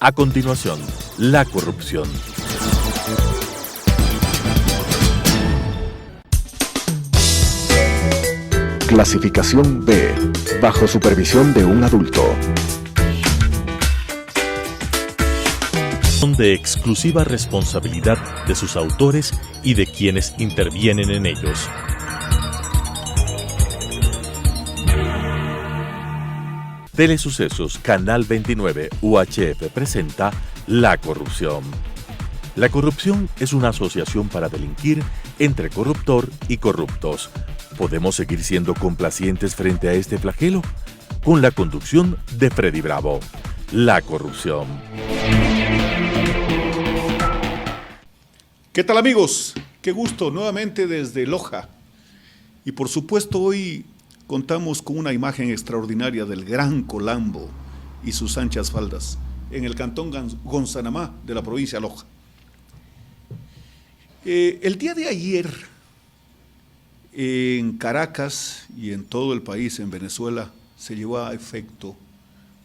A continuación, la corrupción. Clasificación B, bajo supervisión de un adulto. Son de exclusiva responsabilidad de sus autores y de quienes intervienen en ellos. Telesucesos, Canal 29, UHF presenta La Corrupción. La corrupción es una asociación para delinquir entre corruptor y corruptos. ¿Podemos seguir siendo complacientes frente a este flagelo? Con la conducción de Freddy Bravo. La corrupción. ¿Qué tal, amigos? Qué gusto nuevamente desde Loja. Y por supuesto hoy contamos con una imagen extraordinaria del Gran Colambo y sus anchas faldas en el cantón Gonzanamá de la provincia de Loja. El día de ayer en Caracas y en todo el país, en Venezuela, se llevó a efecto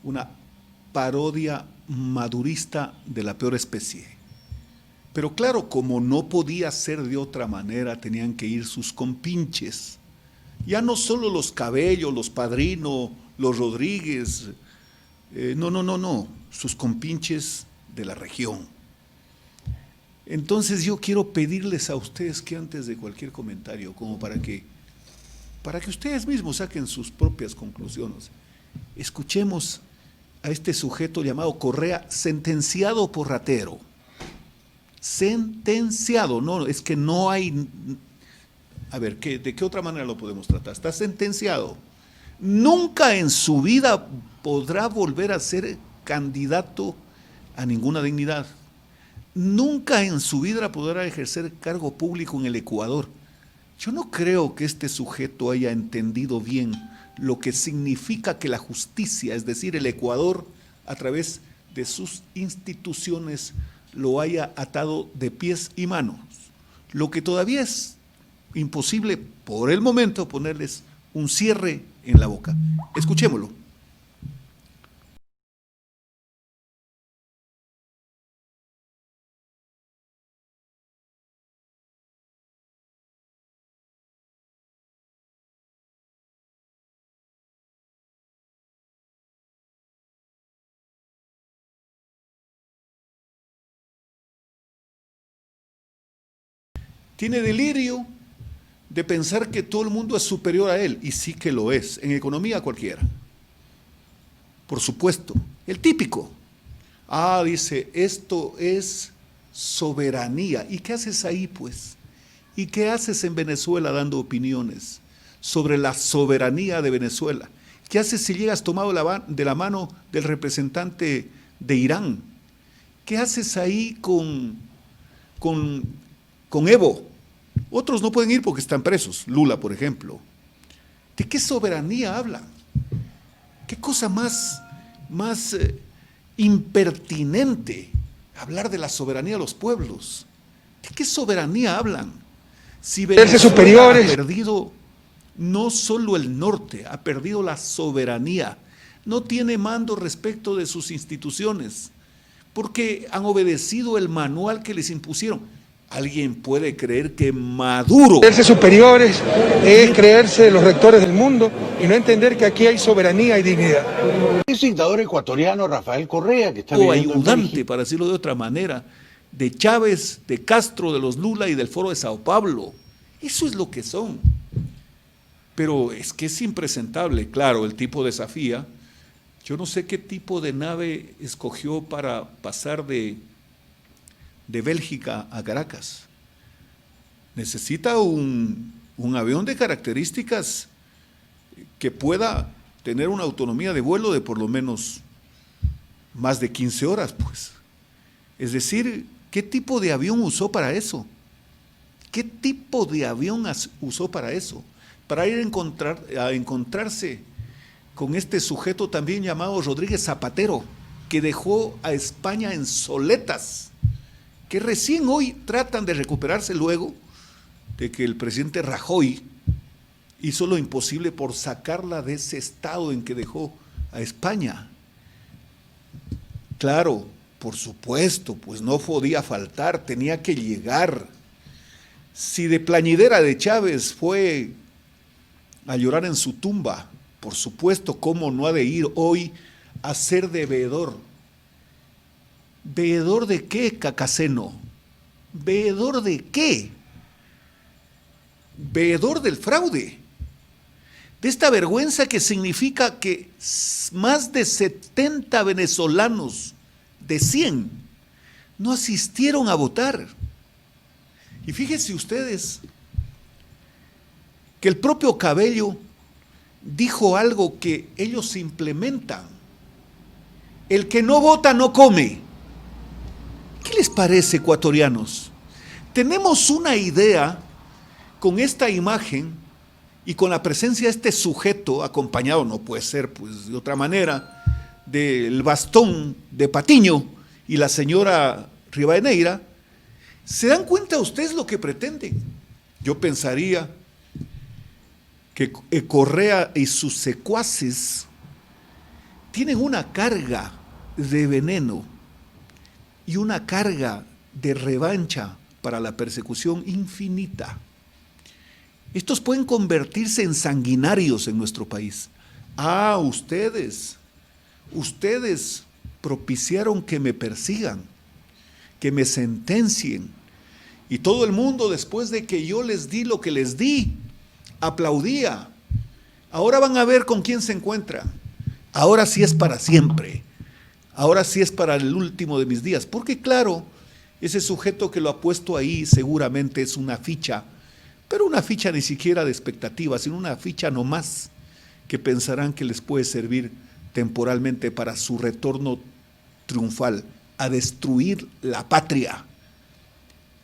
una parodia madurista de la peor especie. Pero claro, como no podía ser de otra manera, tenían que ir sus compinches. Ya no solo los Cabello, los Padrino, los Rodríguez, no, sus compinches de la región. Entonces yo quiero pedirles a ustedes que antes de cualquier comentario, como para que ustedes mismos saquen sus propias conclusiones, escuchemos a este sujeto llamado Correa, sentenciado por ratero. Sentenciado, no, es que no hay... A ver, ¿de qué otra manera lo podemos tratar? Está sentenciado. Nunca en su vida podrá volver a ser candidato a ninguna dignidad. Nunca en su vida podrá ejercer cargo público en el Ecuador. Yo no creo que este sujeto haya entendido bien lo que significa que la justicia, es decir, el Ecuador, a través de sus instituciones, lo haya atado de pies y manos. Lo que todavía es imposible por el momento ponerles un cierre en la boca. Escuchémoslo. Tiene delirio de pensar que todo el mundo es superior a él, y sí que lo es, en economía cualquiera. Por supuesto, el típico. Dice, esto es soberanía. ¿Y qué haces ahí, pues? ¿Y qué haces en Venezuela dando opiniones sobre la soberanía de Venezuela? ¿Qué haces si llegas tomado de la mano del representante de Irán? ¿Qué haces ahí con Evo? Otros no pueden ir porque están presos, Lula, por ejemplo. ¿De qué soberanía hablan? ¿Qué cosa más impertinente hablar de la soberanía de los pueblos? ¿De qué soberanía hablan? Si Venezuela ha perdido no solo el norte, ha perdido la soberanía, no tiene mando respecto de sus instituciones, porque han obedecido el manual que les impusieron. ¿Alguien puede creer que Maduro... Creerse superiores es creerse los rectores del mundo y no entender que aquí hay soberanía y dignidad. Es dictador ecuatoriano Rafael Correa, que está o ayudante, para decirlo de otra manera, de Chávez, de Castro, de los Lula y del Foro de Sao Paulo. Eso es lo que son. Pero es que es impresentable, claro, el tipo desafía. Yo no sé qué tipo de nave escogió para pasar de Bélgica a Caracas. Necesita un avión de características que pueda tener una autonomía de vuelo de por lo menos más de 15 horas, pues. Es decir, ¿qué tipo de avión usó para eso? ¿Qué tipo de avión usó para eso? Para ir a encontrarse con este sujeto también llamado Rodríguez Zapatero, que dejó a España en soletas, que recién hoy tratan de recuperarse luego de que el presidente Rajoy hizo lo imposible por sacarla de ese estado en que dejó a España. Claro, Por supuesto, pues no podía faltar, tenía que llegar. Si de plañidera de Chávez fue a llorar en su tumba, por supuesto, ¿cómo no ha de ir hoy a ser de veedor? ¿Veedor de qué, Cacaceno? ¿Veedor de qué? Veedor del fraude. De esta vergüenza que significa que más de 70 venezolanos de 100 no asistieron a votar. Y fíjense ustedes que el propio Cabello dijo algo que ellos implementan. El que no vota no come. ¿Qué les parece, ecuatorianos? Tenemos una idea con esta imagen y con la presencia de este sujeto, acompañado, no puede ser pues de otra manera, del bastón de Patiño y la señora Rivadeneira. ¿Se dan cuenta ustedes lo que pretenden? Yo pensaría que Correa y sus secuaces tienen una carga de veneno y una carga de revancha para la persecución infinita. Estos pueden convertirse en sanguinarios en nuestro país. Ustedes propiciaron que me persigan, que me sentencien, y todo el mundo, después de que yo les di lo que les di, aplaudía. Ahora van a ver con quién se encuentran. Ahora sí es para siempre. Ahora sí es para el último de mis días. Porque claro, ese sujeto que lo ha puesto ahí seguramente es una ficha, pero una ficha ni siquiera de expectativa, sino una ficha nomás que pensarán que les puede servir temporalmente para su retorno triunfal, a destruir la patria.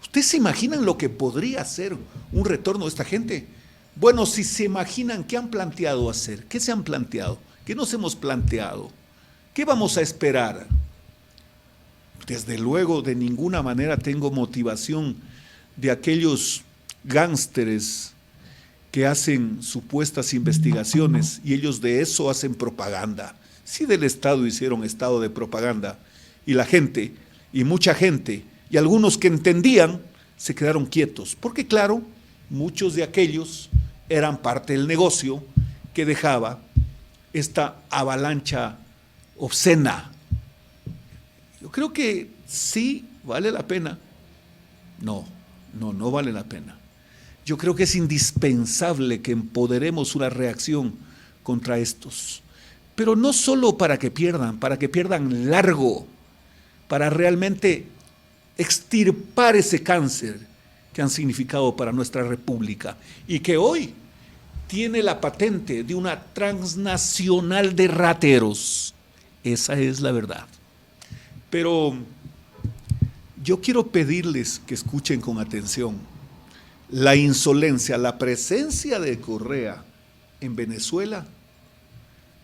¿Ustedes se imaginan lo que podría ser un retorno de esta gente? Bueno, si se imaginan, ¿qué han planteado hacer? ¿Qué se han planteado? ¿Qué nos hemos planteado? ¿Qué vamos a esperar? Desde luego, de ninguna manera tengo motivación de aquellos gángsteres que hacen supuestas investigaciones y ellos de eso hacen propaganda. Si del Estado hicieron estado de propaganda y la gente, y mucha gente, y algunos que entendían, se quedaron quietos. Porque claro, muchos de aquellos eran parte del negocio que dejaba esta avalancha obscena. Yo creo que sí vale la pena. No vale la pena. Yo creo que es indispensable que empoderemos una reacción contra estos, pero no solo para que pierdan largo, para realmente extirpar ese cáncer que han significado para nuestra república y que hoy tiene la patente de una transnacional de rateros. Esa es la verdad. Pero yo quiero pedirles que escuchen con atención. La insolencia, la presencia de Correa en Venezuela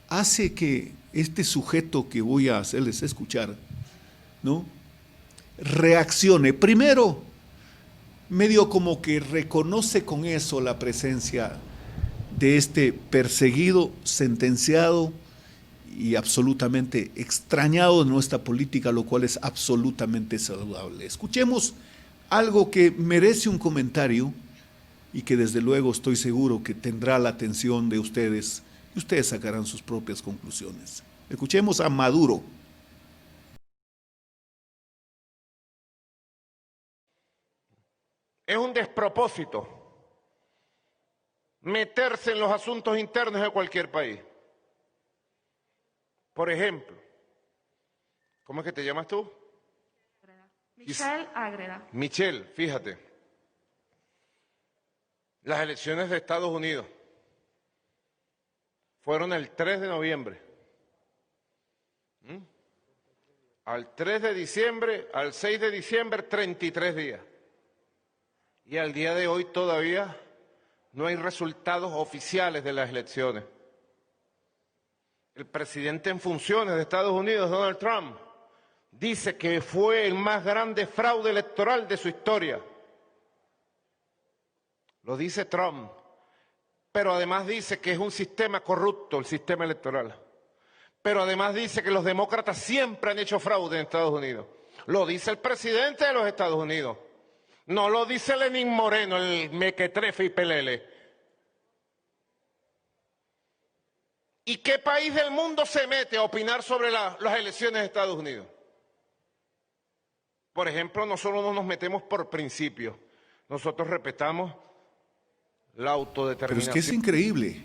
hace que este sujeto que voy a hacerles escuchar, ¿no?, reaccione. Primero, medio como que reconoce con eso la presencia de este perseguido, sentenciado y absolutamente extrañado de nuestra política, lo cual es absolutamente saludable. Escuchemos algo que merece un comentario y que desde luego estoy seguro que tendrá la atención de ustedes y ustedes sacarán sus propias conclusiones. Escuchemos a Maduro. Es un despropósito meterse en los asuntos internos de cualquier país. Por ejemplo, ¿cómo es que te llamas tú? Michelle Ágreda. Michelle, fíjate, las elecciones de Estados Unidos fueron el 3 de noviembre. Al 3 de diciembre, al 6 de diciembre, 33 días. Y al día de hoy todavía no hay resultados oficiales de las elecciones. El presidente en funciones de Estados Unidos, Donald Trump, dice que fue el más grande fraude electoral de su historia. Lo dice Trump, pero además dice que es un sistema corrupto, el sistema electoral. Pero además dice que los demócratas siempre han hecho fraude en Estados Unidos. Lo dice el presidente de los Estados Unidos. No lo dice Lenín Moreno, el mequetrefe y pelele. ¿Y qué país del mundo se mete a opinar sobre las elecciones de Estados Unidos? Por ejemplo, nosotros no nos metemos por principio. Nosotros respetamos la autodeterminación. Pero es que es increíble.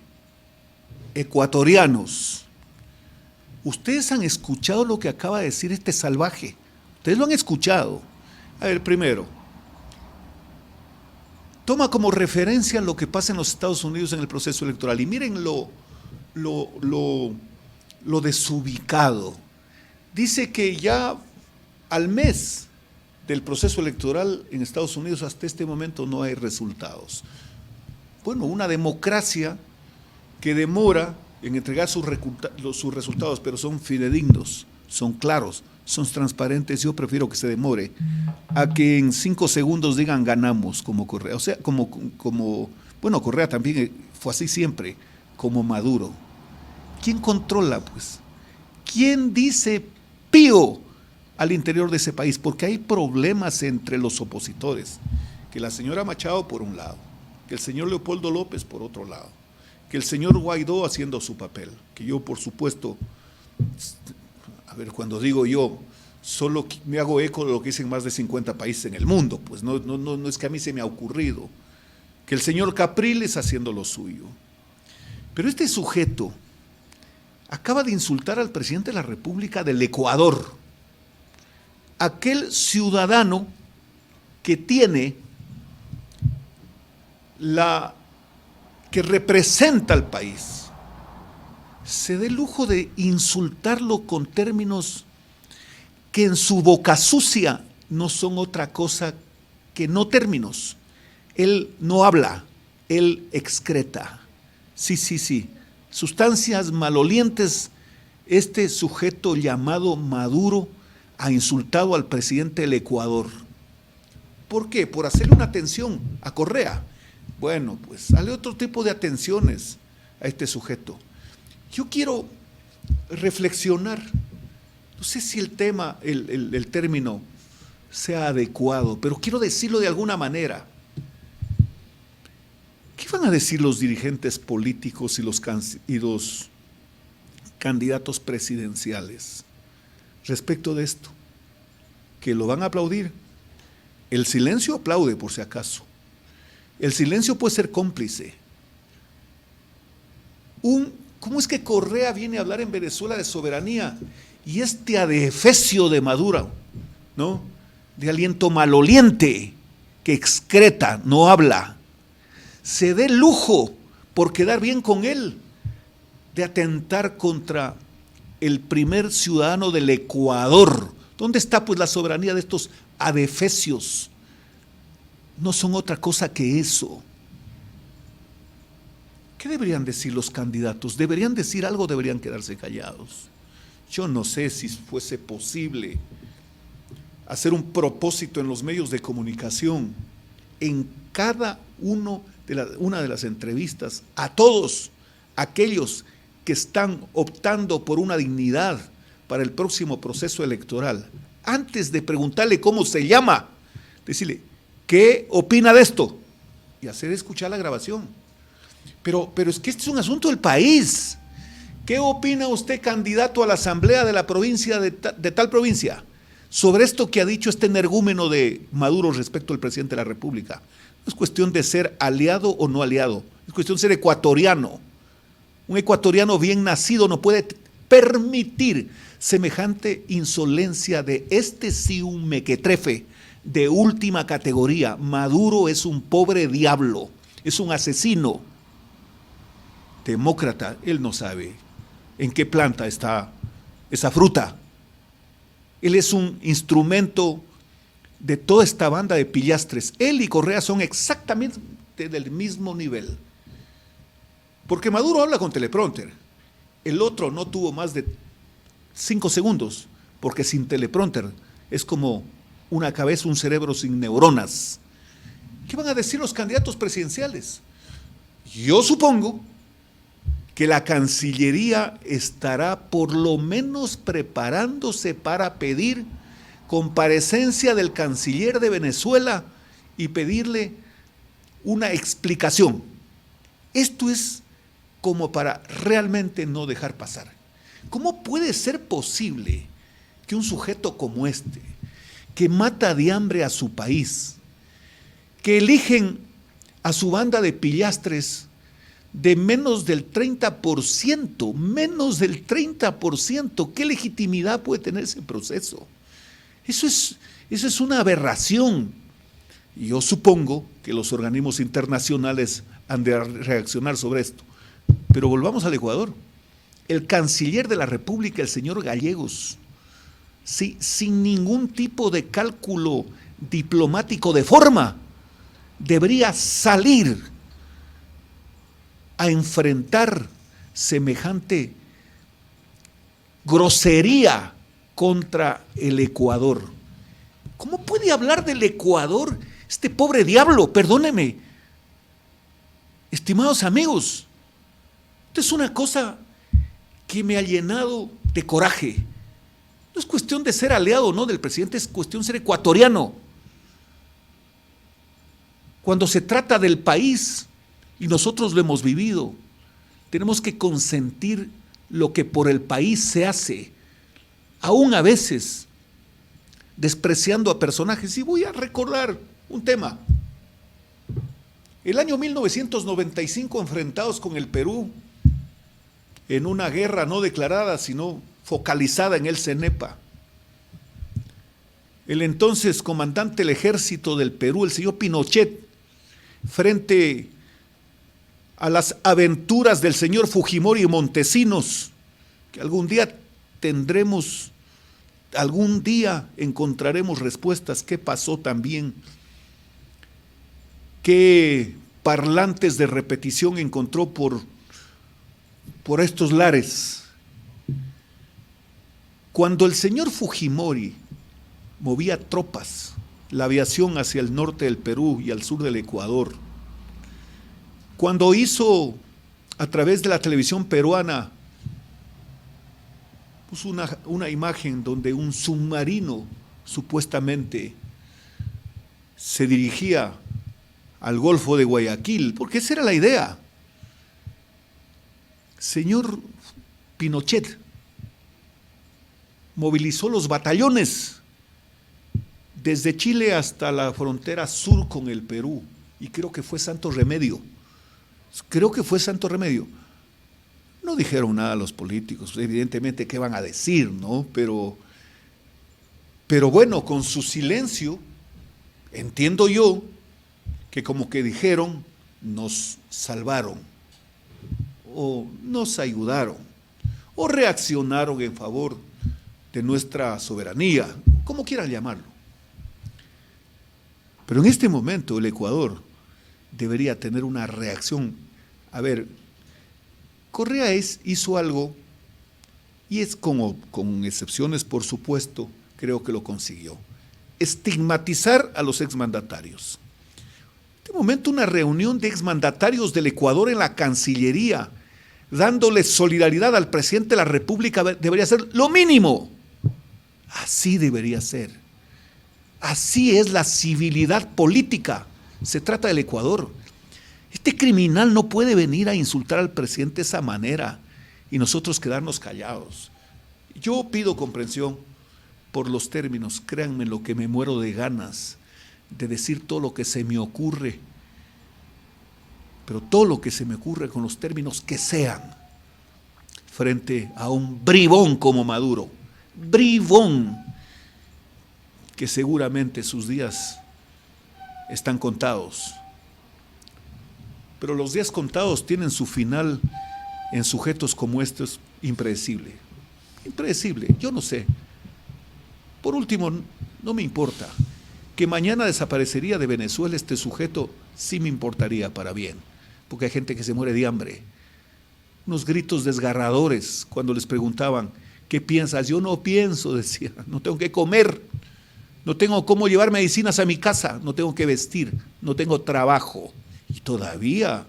Ecuatorianos, ustedes han escuchado lo que acaba de decir este salvaje. Ustedes lo han escuchado. A ver, primero, toma como referencia lo que pasa en los Estados Unidos en el proceso electoral. Y miren lo desubicado. Dice que ya al mes del proceso electoral en Estados Unidos hasta este momento no hay resultados. Bueno, una democracia que demora en entregar sus resultados, pero son fidedignos, son claros, son transparentes. Yo prefiero que se demore a que en 5 segundos digan ganamos como Correa. O sea, bueno, Correa también fue así siempre, como Maduro. ¿Quién controla, pues? ¿Quién dice pío al interior de ese país? Porque hay problemas entre los opositores. Que la señora Machado por un lado, que el señor Leopoldo López por otro lado, que el señor Guaidó haciendo su papel, que yo por supuesto, a ver, cuando digo yo, solo me hago eco de lo que dicen más de 50 países en el mundo, pues no es que a mí se me ha ocurrido, que el señor Capriles haciendo lo suyo. Pero este sujeto acaba de insultar al presidente de la República del Ecuador, aquel ciudadano que tiene que representa al país, se dé el lujo de insultarlo con términos que en su boca sucia no son otra cosa que no términos. Él no habla, él excreta. Sí, sustancias malolientes. Este sujeto llamado Maduro ha insultado al presidente del Ecuador. ¿Por qué? Por hacerle una atención a Correa. Bueno, pues sale otro tipo de atenciones a este sujeto. Yo quiero reflexionar, no sé si el tema, el término sea adecuado, pero quiero decirlo de alguna manera. ¿Qué van a decir los dirigentes políticos y los candidatos presidenciales respecto de esto? ¿Que lo van a aplaudir? El silencio aplaude, por si acaso. El silencio puede ser cómplice. ¿Cómo es que Correa viene a hablar en Venezuela de soberanía y este adefesio de Maduro, ¿no? De aliento maloliente que excreta, no habla, se dé lujo por quedar bien con él de atentar contra el primer ciudadano del Ecuador? ¿Dónde está pues la soberanía de estos adefesios? No son otra cosa que eso. ¿Qué deberían decir los candidatos? ¿Deberían decir algo o deberían quedarse callados? Yo no sé si fuese posible hacer un propósito en los medios de comunicación, en cada una de las entrevistas, a todos aquellos que están optando por una dignidad para el próximo proceso electoral, antes de preguntarle cómo se llama, decirle, ¿qué opina de esto? Y hacer escuchar la grabación. Pero es que este es un asunto del país. ¿Qué opina usted, candidato a la asamblea de la provincia de tal provincia, sobre esto que ha dicho este energúmeno de Maduro respecto al presidente de la República? No es cuestión de ser aliado o no aliado, es cuestión de ser ecuatoriano. Un ecuatoriano bien nacido no puede permitir semejante insolencia de este sí un mequetrefe de última categoría. Maduro es un pobre diablo, es un asesino. Demócrata, él no sabe en qué planta está esa fruta. Él es un instrumento de toda esta banda de pillastres. Él y Correa son exactamente del mismo nivel. Porque Maduro habla con teleprompter. El otro no tuvo más de 5 segundos, porque sin teleprompter es como una cabeza, un cerebro sin neuronas. ¿Qué van a decir los candidatos presidenciales? Yo supongo que la Cancillería estará por lo menos preparándose para pedir comparecencia del canciller de Venezuela y pedirle una explicación. Esto es como para realmente no dejar pasar. ¿Cómo puede ser posible que un sujeto como este, que mata de hambre a su país, que eligen a su banda de pillastres de menos del 30%, ¿qué legitimidad puede tener ese proceso? Eso es una aberración. Y yo supongo que los organismos internacionales han de reaccionar sobre esto. Pero volvamos al Ecuador. El canciller de la República, el señor Gallegos, sí, sin ningún tipo de cálculo diplomático de forma, debería salir a enfrentar semejante grosería contra el Ecuador. ¿Cómo puede hablar del Ecuador este pobre diablo? Perdóneme. Estimados amigos, esto es una cosa que me ha llenado de coraje. No es cuestión de ser aliado o no del presidente, es cuestión de ser ecuatoriano. Cuando se trata del país, y nosotros lo hemos vivido, tenemos que consentir lo que por el país se hace, aún a veces despreciando a personajes. Y voy a recordar un tema. El año 1995, enfrentados con el Perú, en una guerra no declarada, sino focalizada en el CENEPA, el entonces comandante del ejército del Perú, el señor Pinochet, frente a las aventuras del señor Fujimori y Montesinos, que algún día encontraremos respuestas. ¿Qué pasó también? ¿Qué parlantes de repetición encontró por estos lares? Cuando el señor Fujimori movía tropas, la aviación hacia el norte del Perú y al sur del Ecuador, cuando hizo a través de la televisión peruana pues una imagen donde un submarino supuestamente se dirigía al Golfo de Guayaquil, porque esa era la idea. Señor Pinochet movilizó los batallones desde Chile hasta la frontera sur con el Perú, y creo que fue Santo Remedio. No dijeron nada los políticos, evidentemente, ¿qué van a decir, no? Pero bueno, con su silencio, entiendo yo que como que dijeron, nos salvaron, o nos ayudaron, o reaccionaron en favor de nuestra soberanía, como quieran llamarlo. Pero en este momento el Ecuador debería tener una reacción. A ver, Correa hizo algo, y es como, con excepciones por supuesto, creo que lo consiguió: estigmatizar a los exmandatarios. En este momento una reunión de exmandatarios del Ecuador en la Cancillería, dándole solidaridad al presidente de la República, debería ser lo mínimo. Así debería ser. Así es la civilidad política. Se trata del Ecuador. Este criminal no puede venir a insultar al presidente de esa manera y nosotros quedarnos callados. Yo pido comprensión por los términos, créanme lo que me muero de ganas de decir todo lo que se me ocurre, pero todo lo que se me ocurre con los términos que sean, frente a un bribón como Maduro, bribón, que seguramente sus días están contados. Pero los días contados tienen su final en sujetos como estos, impredecible. Impredecible, yo no sé. Por último, no me importa. Que mañana desaparecería de Venezuela este sujeto, sí me importaría para bien, porque hay gente que se muere de hambre. Unos gritos desgarradores cuando les preguntaban, ¿qué piensas? Yo no pienso, decía, no tengo que comer, no tengo cómo llevar medicinas a mi casa, no tengo que vestir, no tengo trabajo. Y todavía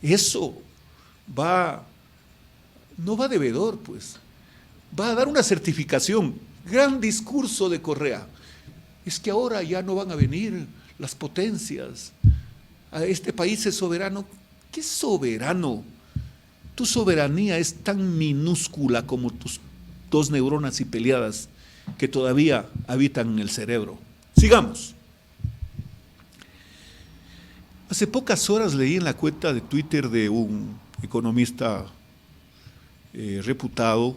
eso va no va de veedor, pues. Va a dar una certificación. Gran discurso de Correa. Es que ahora ya no van a venir las potencias. A este país es soberano. ¿Qué soberano? Tu soberanía es tan minúscula como tus 2 neuronas y peleadas que todavía habitan en el cerebro. Sigamos. Hace pocas horas leí en la cuenta de Twitter de un economista reputado,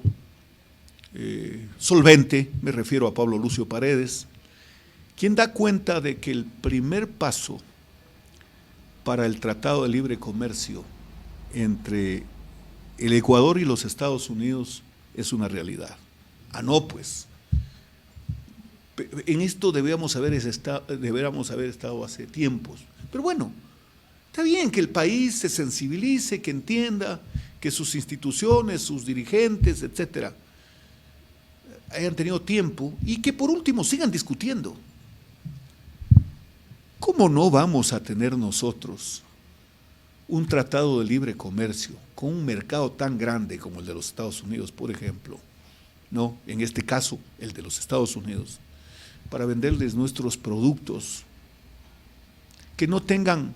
solvente, me refiero a Pablo Lucio Paredes, quien da cuenta de que el primer paso para el Tratado de Libre Comercio entre el Ecuador y los Estados Unidos es una realidad. Ah, no, pues. En esto deberíamos haber estado hace tiempos. Pero bueno, está bien que el país se sensibilice, que entienda, que sus instituciones, sus dirigentes, etcétera, hayan tenido tiempo y que por último sigan discutiendo. ¿Cómo no vamos a tener nosotros un tratado de libre comercio con un mercado tan grande como el de los Estados Unidos, por ejemplo? No, en este caso, el de los Estados Unidos, para venderles nuestros productos, que no tengan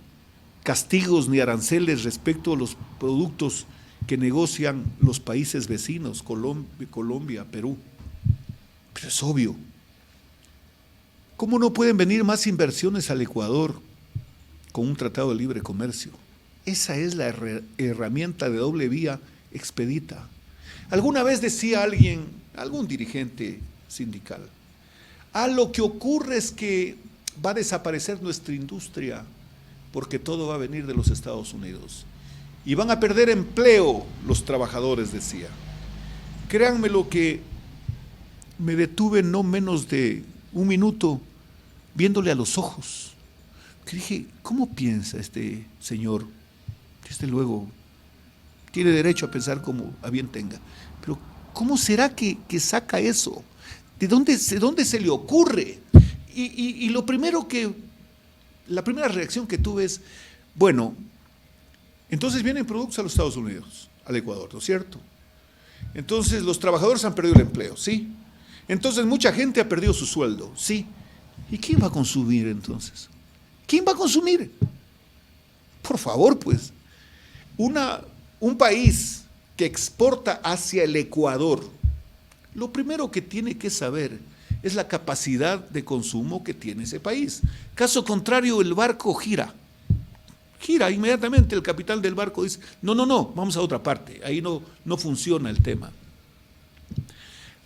castigos ni aranceles respecto a los productos que negocian los países vecinos, Colombia, Perú. Pero es obvio. ¿Cómo no pueden venir más inversiones al Ecuador con un tratado de libre comercio? Esa es la herramienta de doble vía expedita. Alguna vez decía alguien, algún dirigente sindical, lo que ocurre es que va a desaparecer nuestra industria porque todo va a venir de los Estados Unidos y van a perder empleo los trabajadores, decía. Créanme lo que me detuve no menos de un minuto viéndole a los ojos. Que dije, ¿cómo piensa este señor? Desde luego, tiene derecho a pensar como a bien tenga, pero ¿cómo será que saca eso? ¿De dónde se le ocurre? Y la primera reacción que tuve es, bueno, entonces vienen productos a los Estados Unidos, al Ecuador, ¿no es cierto? Entonces los trabajadores han perdido el empleo, ¿sí? Entonces mucha gente ha perdido su sueldo, ¿sí? ¿Y quién va a consumir entonces? ¿Quién va a consumir? Por favor, pues. Un país que exporta hacia el Ecuador, lo primero que tiene que saber es la capacidad de consumo que tiene ese país. Caso contrario, el barco gira inmediatamente, el capitán del barco dice, no, vamos a otra parte, ahí no funciona el tema.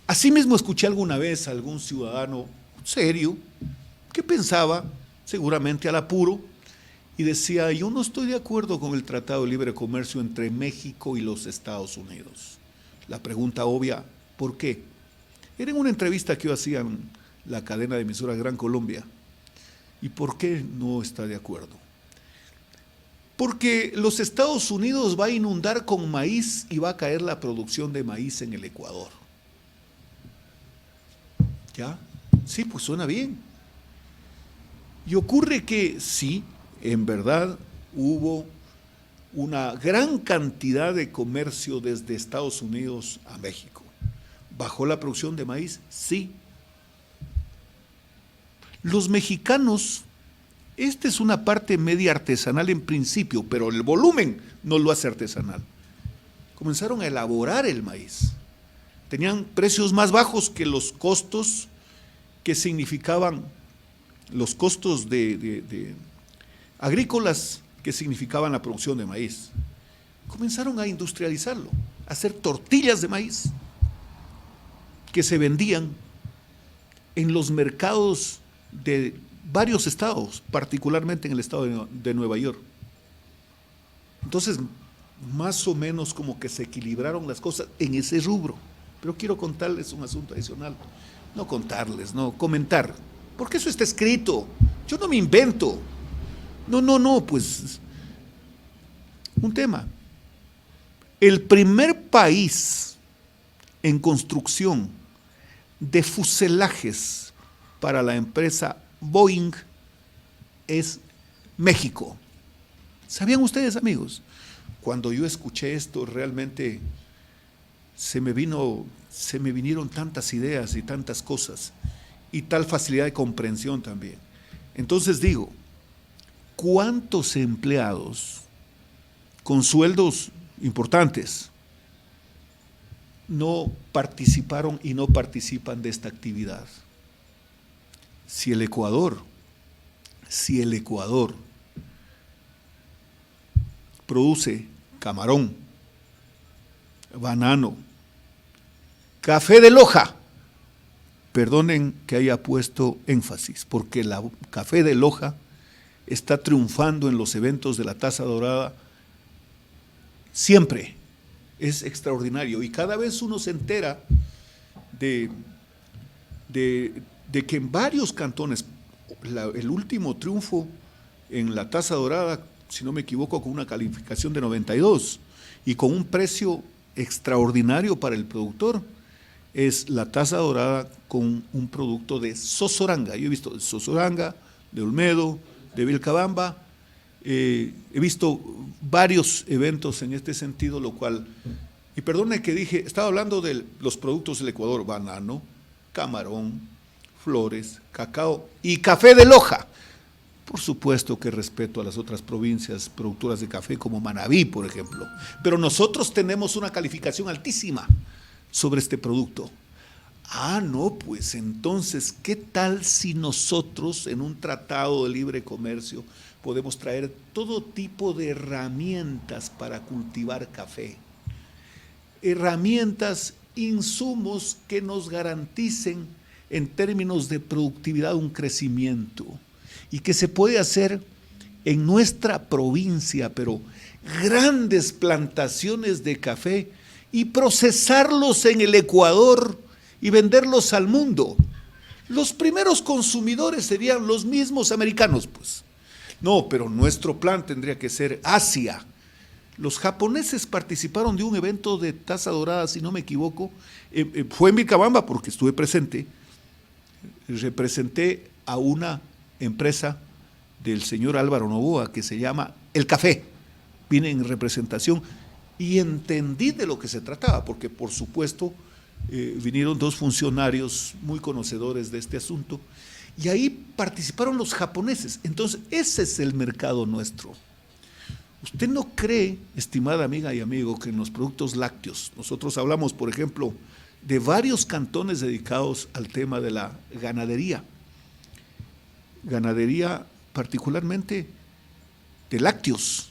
Asimismo, escuché alguna vez a algún ciudadano serio que pensaba, seguramente al apuro, y decía, yo no estoy de acuerdo con el Tratado de Libre Comercio entre México y los Estados Unidos. La pregunta obvia, ¿por qué? Era en una entrevista que yo hacía en la cadena de emisoras Gran Colombia. ¿Y por qué no está de acuerdo? Porque los Estados Unidos va a inundar con maíz y va a caer la producción de maíz en el Ecuador. ¿Ya? Sí, pues suena bien. Y ocurre que sí, en verdad hubo una gran cantidad de comercio desde Estados Unidos a México. ¿Bajó la producción de maíz? Sí. Los mexicanos, esta es una parte media artesanal en principio, pero el volumen no lo hace artesanal. Comenzaron a elaborar el maíz. Tenían precios más bajos que los costos que significaban, los costos de agrícolas que significaban la producción de maíz. Comenzaron a industrializarlo, a hacer tortillas de maíz que se vendían en los mercados de varios estados, particularmente en el estado de Nueva York. Entonces, más o menos como que se equilibraron las cosas en ese rubro. Pero quiero contarles un asunto adicional. No contarles, no, comentar. Porque eso está escrito. Yo no me invento. No, pues, un tema. El primer país en construcción de fuselajes para la empresa Boeing es México. ¿Sabían ustedes, amigos? Cuando yo escuché esto, realmente se me vinieron tantas ideas y tantas cosas, y tal facilidad de comprensión también. Entonces digo, ¿cuántos empleados con sueldos importantes no participaron y no participan de esta actividad? Si el Ecuador produce camarón, banano, café de Loja, perdonen que haya puesto énfasis, porque el café de Loja está triunfando en los eventos de la Taza Dorada siempre, es extraordinario, y cada vez uno se entera de que en varios cantones, el último triunfo en la Taza Dorada, si no me equivoco, con una calificación de 92 y con un precio extraordinario para el productor, es la Taza Dorada con un producto de Sozoranga. Yo he visto de Sozoranga, de Olmedo, de Vilcabamba, he visto varios eventos en este sentido, lo cual, y perdone que dije, estaba hablando de los productos del Ecuador, banano, camarón, flores, cacao y café de Loja. Por supuesto que respeto a las otras provincias productoras de café como Manabí, por ejemplo, pero nosotros tenemos una calificación altísima sobre este producto. No, pues entonces, ¿qué tal si nosotros en un tratado de libre comercio podemos traer todo tipo de herramientas para cultivar café? Herramientas, insumos que nos garanticen en términos de productividad un crecimiento, y que se puede hacer en nuestra provincia, pero grandes plantaciones de café y procesarlos en el Ecuador y venderlos al mundo. Los primeros consumidores serían los mismos americanos, pues. No, pero nuestro plan tendría que ser Asia. Los japoneses participaron de un evento de Taza Dorada, si no me equivoco, fue en Vilcabamba porque estuve presente, representé a una empresa del señor Álvaro Novoa que se llama El Café, vine en representación y entendí de lo que se trataba, porque por supuesto vinieron dos funcionarios muy conocedores de este asunto, y ahí participaron los japoneses. Entonces ese es el mercado nuestro. ¿Usted no cree, estimada amiga y amigo, que en los productos lácteos, nosotros hablamos, por ejemplo, de varios cantones dedicados al tema de la ganadería particularmente de lácteos?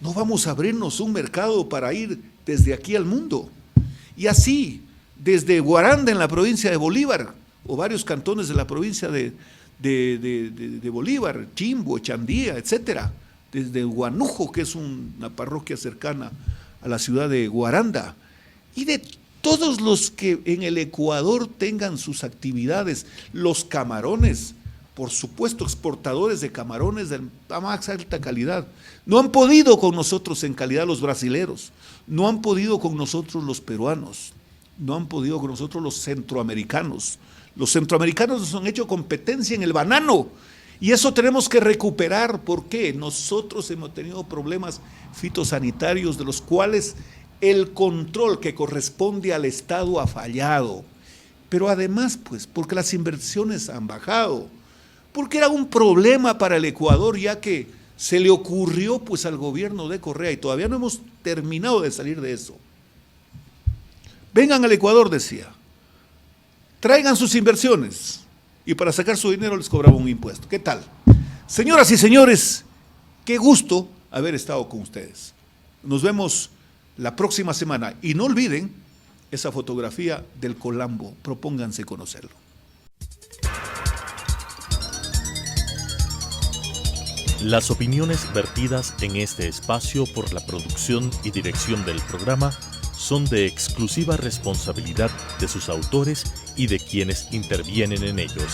No vamos a abrirnos un mercado para ir desde aquí al mundo. Y así, desde Guaranda en la provincia de Bolívar, o varios cantones de la provincia de Bolívar, Chimbo, Chandía, etcétera, desde Guanujo, que es una parroquia cercana a la ciudad de Guaranda, y de todos los que en el Ecuador tengan sus actividades, los camarones, por supuesto, exportadores de camarones de la más alta calidad. No han podido con nosotros en calidad los brasileros, no han podido con nosotros los peruanos, no han podido con nosotros los centroamericanos. Los centroamericanos nos han hecho competencia en el banano, y eso tenemos que recuperar. ¿Por qué? Nosotros hemos tenido problemas fitosanitarios de los cuales el control que corresponde al Estado ha fallado. Pero además, pues, porque las inversiones han bajado, porque era un problema para el Ecuador, ya que se le ocurrió pues al gobierno de Correa, y todavía no hemos terminado de salir de eso. Vengan al Ecuador, decía, traigan sus inversiones, y para sacar su dinero les cobraba un impuesto. ¿Qué tal? Señoras y señores, qué gusto haber estado con ustedes. Nos vemos la próxima semana, y no olviden esa fotografía del Colambo, propónganse conocerlo. Las opiniones vertidas en este espacio por la producción y dirección del programa son de exclusiva responsabilidad de sus autores y de quienes intervienen en ellos.